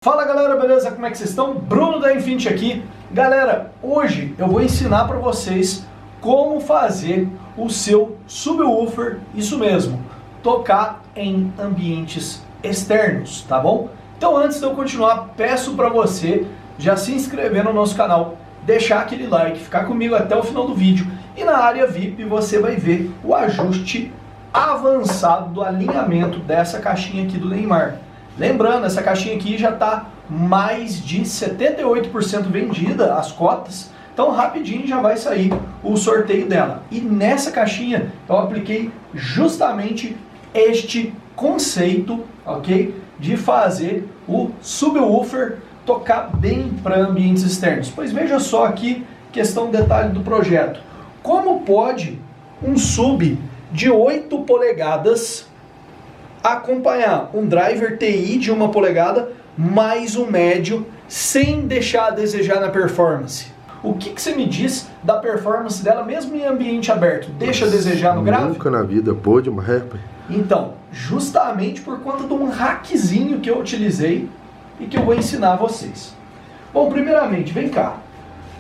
Fala galera, beleza? Como é que vocês estão? Bruno da Infinity aqui. Galera, hoje eu vou ensinar para vocês como fazer o seu subwoofer, isso mesmo, tocar em ambientes externos, tá bom? Então antes de eu continuar, peço para você já se inscrever no nosso canal, deixar aquele like, ficar comigo até o final do vídeo e na área VIP você vai ver o ajuste avançado do alinhamento dessa caixinha aqui do Neymar. Lembrando, essa caixinha aqui já está mais de 78% vendida, as cotas. Então rapidinho já vai sair o sorteio dela. E nessa caixinha eu apliquei justamente este conceito, ok? De fazer o subwoofer tocar bem para ambientes externos. Pois veja só aqui, questão detalhe do projeto. Como pode um sub de 8 polegadas acompanhar um driver TI de 1 polegada mais um médio sem deixar a desejar na performance? O que você me diz da performance dela mesmo em ambiente aberto? Deixa a desejar no grave? Nunca na vida pôde, mas Então, justamente por conta de um hackzinho que eu utilizei e que eu vou ensinar a vocês. Bom, primeiramente, vem cá.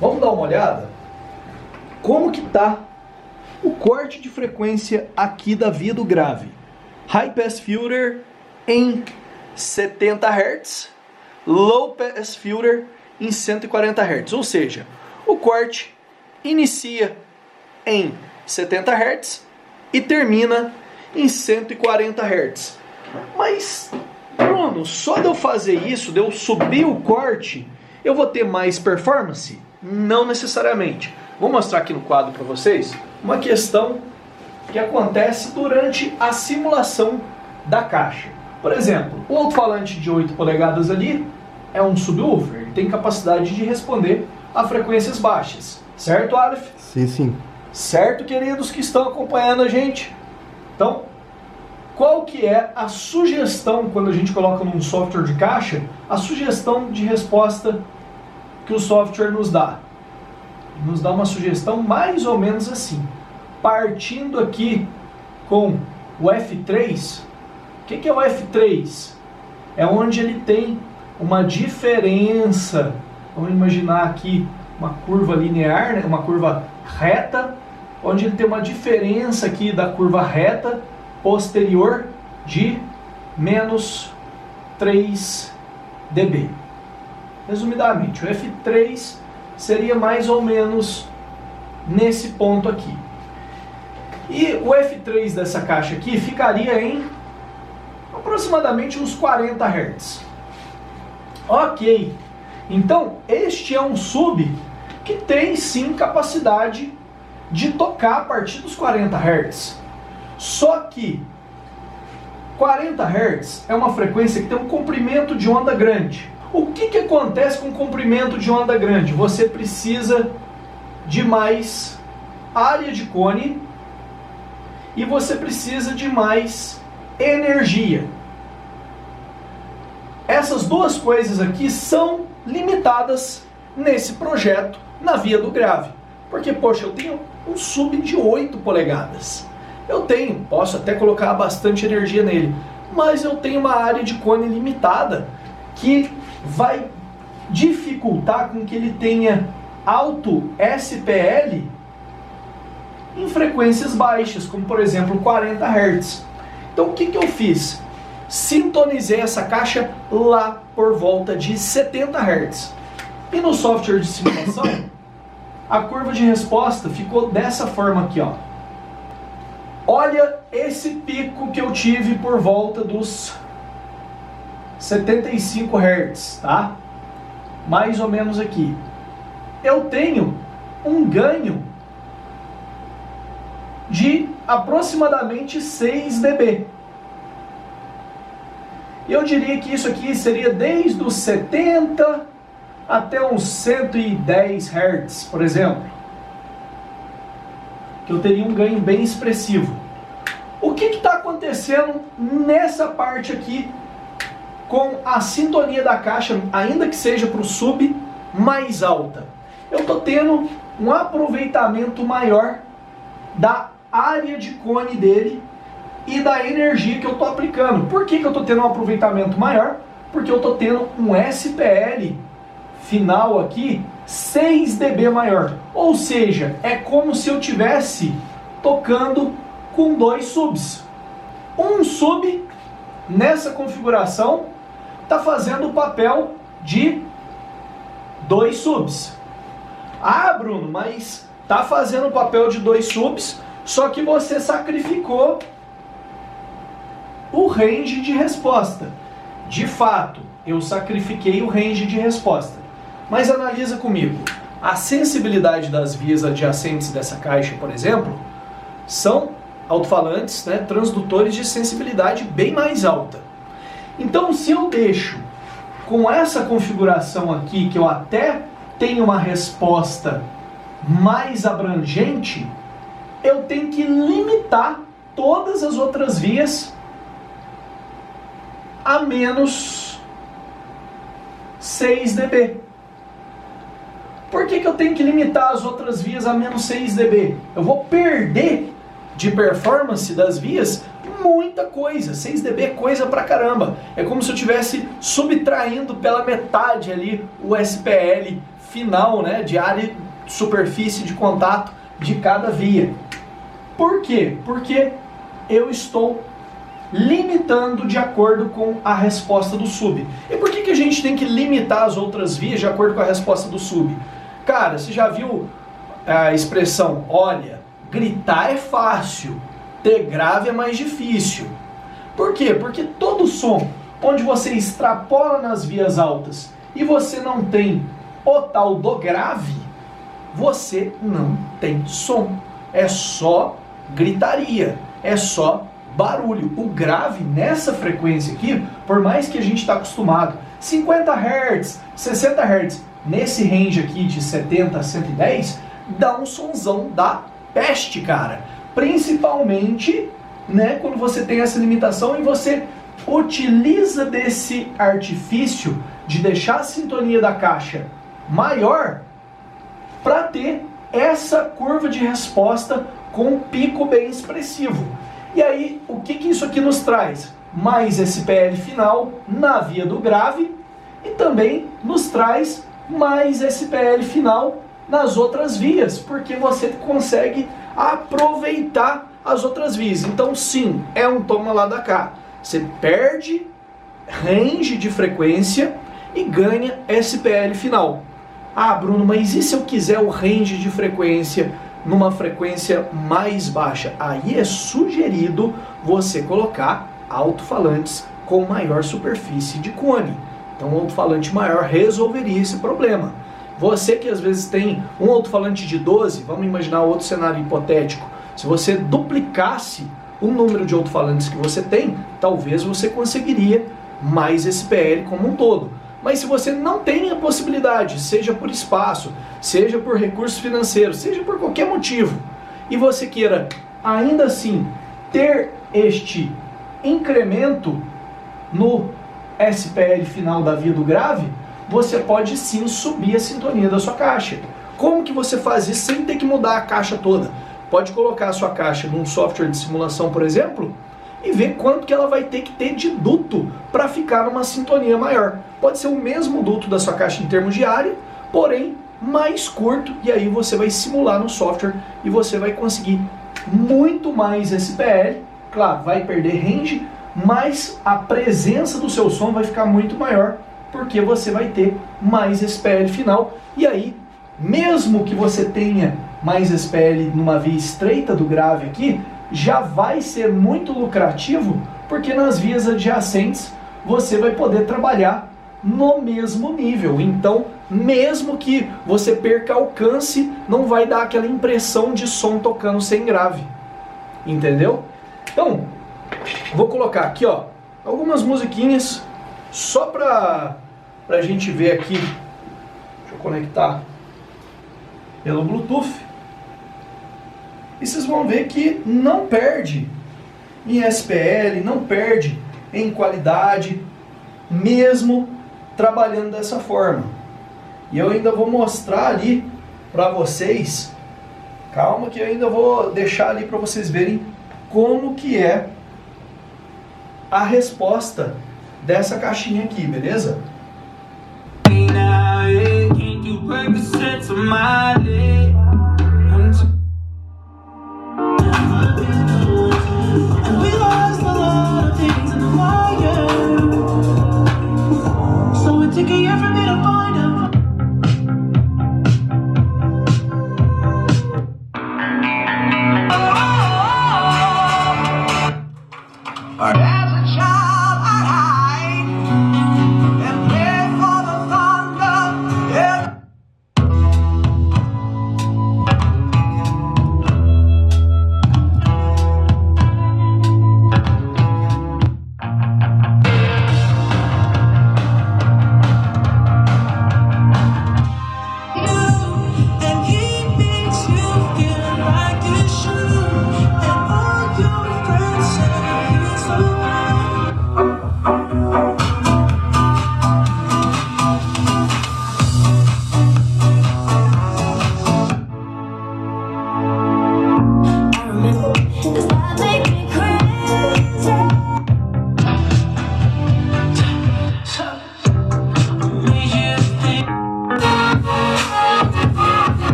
Vamos dar uma olhada como que tá o corte de frequência aqui da via do grave. High Pass Filter em 70 Hz, Low Pass Filter em 140 Hz, ou seja, o corte inicia em 70 Hz e termina em 140 Hz. Mas, Bruno, só de eu fazer isso, de eu subir o corte, eu vou ter mais performance? Não necessariamente. Vou mostrar aqui no quadro para vocês uma questão que acontece durante a simulação da caixa. Por exemplo, o alto-falante de 8 polegadas ali é um subwoofer, ele tem capacidade de responder a frequências baixas. Certo, Aleph? Sim, sim. Certo, queridos que estão acompanhando a gente? Então, qual que é a sugestão quando a gente coloca num software de caixa, a sugestão de resposta que o software nos dá? Nos dá uma sugestão mais ou menos assim. Partindo aqui com o F3, o que é o F3? É onde ele tem uma diferença, vamos imaginar aqui uma curva linear, né? Uma curva reta, onde ele tem uma diferença aqui da curva reta posterior de menos 3 dB. Resumidamente, o F3 seria mais ou menos nesse ponto aqui. E o F3 dessa caixa aqui ficaria em aproximadamente uns 40 Hz. Ok, então este é um sub que tem sim capacidade de tocar a partir dos 40 Hz. Só que 40 Hz é uma frequência que tem um comprimento de onda grande. O que acontece com o comprimento de onda grande? Você precisa de mais área de cone e você precisa de mais energia. Essas duas coisas aqui são limitadas nesse projeto na via do grave. Porque, poxa, eu tenho um sub de 8 polegadas. Posso até colocar bastante energia nele, mas eu tenho uma área de cone limitada que vai dificultar com que ele tenha alto SPL em frequências baixas, como por exemplo 40 Hz. Então o que eu fiz? Sintonizei essa caixa lá por volta de 70 Hz. E no software de simulação, a curva de resposta ficou dessa forma aqui, ó. Olha esse pico que eu tive por volta dos 75 Hz, tá? Mais ou menos aqui. Eu tenho um ganho de aproximadamente 6 dB. Eu diria que isso aqui seria desde os 70 até uns 110 Hz, por exemplo. Que eu teria um ganho bem expressivo. O que está acontecendo nessa parte aqui com a sintonia da caixa, ainda que seja para o sub, mais alta? Eu estou tendo um aproveitamento maior da área de cone dele e da energia que eu estou aplicando. Por que eu estou tendo um aproveitamento maior? Porque eu estou tendo um SPL final aqui 6 dB maior. Ou seja, é como se eu tivesse tocando com 2 subs. Um sub nessa configuração está fazendo o papel de 2 subs. Ah, Bruno, mas está fazendo o papel de 2 subs, só que você sacrificou o range de resposta. De fato, eu sacrifiquei o range de resposta. Mas analisa comigo. A sensibilidade das vias adjacentes dessa caixa, por exemplo, são alto-falantes, né, transdutores de sensibilidade bem mais alta. Então, se eu deixo com essa configuração aqui, que eu até tenho uma resposta mais abrangente, eu tenho que limitar todas as outras vias a menos 6 dB. Por que eu tenho que limitar as outras vias a menos 6 dB? Eu vou perder de performance das vias muita coisa. 6 dB é coisa pra caramba. É como se eu estivesse subtraindo pela metade ali o SPL final, né, de área de superfície de contato de cada via. Por quê? Porque eu estou limitando de acordo com a resposta do sub. E por que a gente tem que limitar as outras vias de acordo com a resposta do sub? Cara, você já viu a expressão, olha, gritar é fácil, ter grave é mais difícil. Por quê? Porque todo som onde você extrapola nas vias altas e você não tem o tal do grave, você não tem som. É só gritaria, é só barulho. O grave nessa frequência aqui, por mais que a gente está acostumado, 50 Hz, 60 Hz, nesse range aqui de 70 a 110, dá um sonzão da peste, cara. Principalmente, né, quando você tem essa limitação e você utiliza desse artifício de deixar a sintonia da caixa maior para ter essa curva de resposta com um pico bem expressivo. E aí, o que isso aqui nos traz? Mais SPL final na via do grave e também nos traz mais SPL final nas outras vias, porque você consegue aproveitar as outras vias. Então sim, é um toma lá da cá. Você perde range de frequência e ganha SPL final. Ah, Bruno, mas e se eu quiser o range de frequência numa frequência mais baixa? Aí é sugerido você colocar alto-falantes com maior superfície de cone. Então um alto-falante maior resolveria esse problema. Você que às vezes tem um alto-falante de 12, vamos imaginar outro cenário hipotético, se você duplicasse o número de alto-falantes que você tem, talvez você conseguiria mais SPL como um todo. Mas se você não tem a possibilidade, seja por espaço, seja por recursos financeiros, seja por qualquer motivo, e você queira ainda assim ter este incremento no SPL final da via do grave, você pode sim subir a sintonia da sua caixa. Como que você faz isso sem ter que mudar a caixa toda? Pode colocar a sua caixa num software de simulação, por exemplo, e ver quanto que ela vai ter que ter de duto para ficar numa sintonia maior. Pode ser o mesmo duto da sua caixa em termos de área, porém mais curto, e aí você vai simular no software e você vai conseguir muito mais SPL. Claro, vai perder range, mas a presença do seu som vai ficar muito maior, porque você vai ter mais SPL final. E aí, mesmo que você tenha mais SPL numa via estreita do grave aqui, já vai ser muito lucrativo, porque nas vias adjacentes você vai poder trabalhar no mesmo nível. Então, mesmo que você perca alcance, não vai dar aquela impressão de som tocando sem grave. Entendeu? Então, vou colocar aqui, ó, algumas musiquinhas só pra gente ver aqui. Deixa eu conectar pelo Bluetooth. E vocês vão ver que não perde em SPL, não perde em qualidade, mesmo trabalhando dessa forma. E eu ainda vou mostrar ali para vocês, calma que eu ainda vou deixar ali para vocês verem como que é a resposta dessa caixinha aqui, beleza?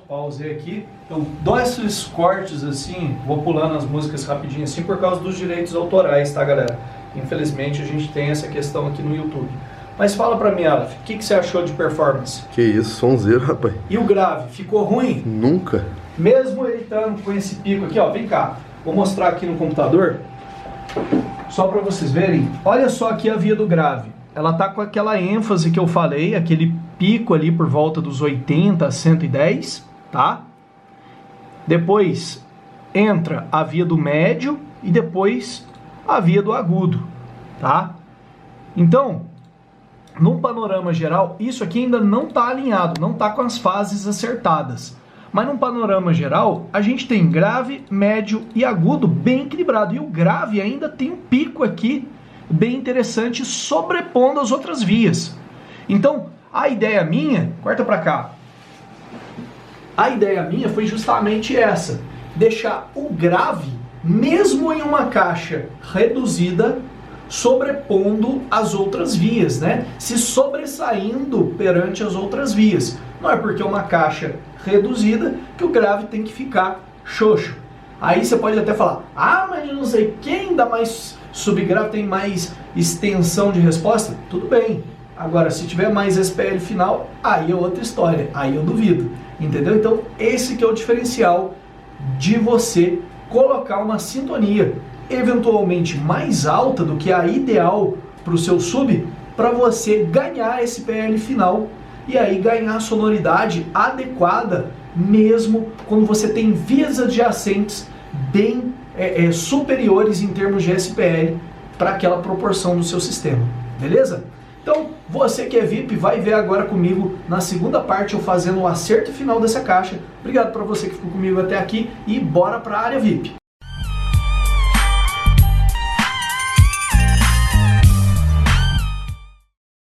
Pausei aqui, eu dou esses cortes assim, vou pulando as músicas rapidinho assim por causa dos direitos autorais, tá galera? Infelizmente a gente tem essa questão aqui no YouTube. Mas fala pra mim, Aleph, o que você achou de performance? Que isso, sonzeiro, rapaz. E o grave, ficou ruim? Nunca. Mesmo ele estando com esse pico aqui, ó, vem cá, vou mostrar aqui no computador, só pra vocês verem, olha só aqui a via do grave. Ela tá com aquela ênfase que eu falei, aquele pico ali por volta dos 80 a 110, tá? Depois entra a via do médio e depois a via do agudo, tá? Então, num panorama geral, isso aqui ainda não está alinhado, não está com as fases acertadas. Mas num panorama geral, a gente tem grave, médio e agudo bem equilibrado. E o grave ainda tem um pico aqui bem interessante sobrepondo as outras vias. Então, a ideia minha, corta para cá. A ideia minha foi justamente essa, deixar o grave, mesmo em uma caixa reduzida, sobrepondo as outras vias, né? Se sobressaindo perante as outras vias. Não é porque é uma caixa reduzida que o grave tem que ficar xoxo. Aí você pode até falar, ah, mas não sei quem dá mais subgrave, tem mais extensão de resposta. Tudo bem. Agora, se tiver mais SPL final, aí é outra história. Aí eu duvido. Entendeu? Então, esse que é o diferencial de você colocar uma sintonia eventualmente mais alta do que a ideal para o seu sub, para você ganhar esse PL final e aí ganhar a sonoridade adequada, mesmo quando você tem vias adjacentes bem superiores em termos de SPL para aquela proporção do seu sistema, beleza? Então, você que é VIP vai ver agora comigo na segunda parte eu fazendo o acerto final dessa caixa. Obrigado para você que ficou comigo até aqui e bora para a área VIP.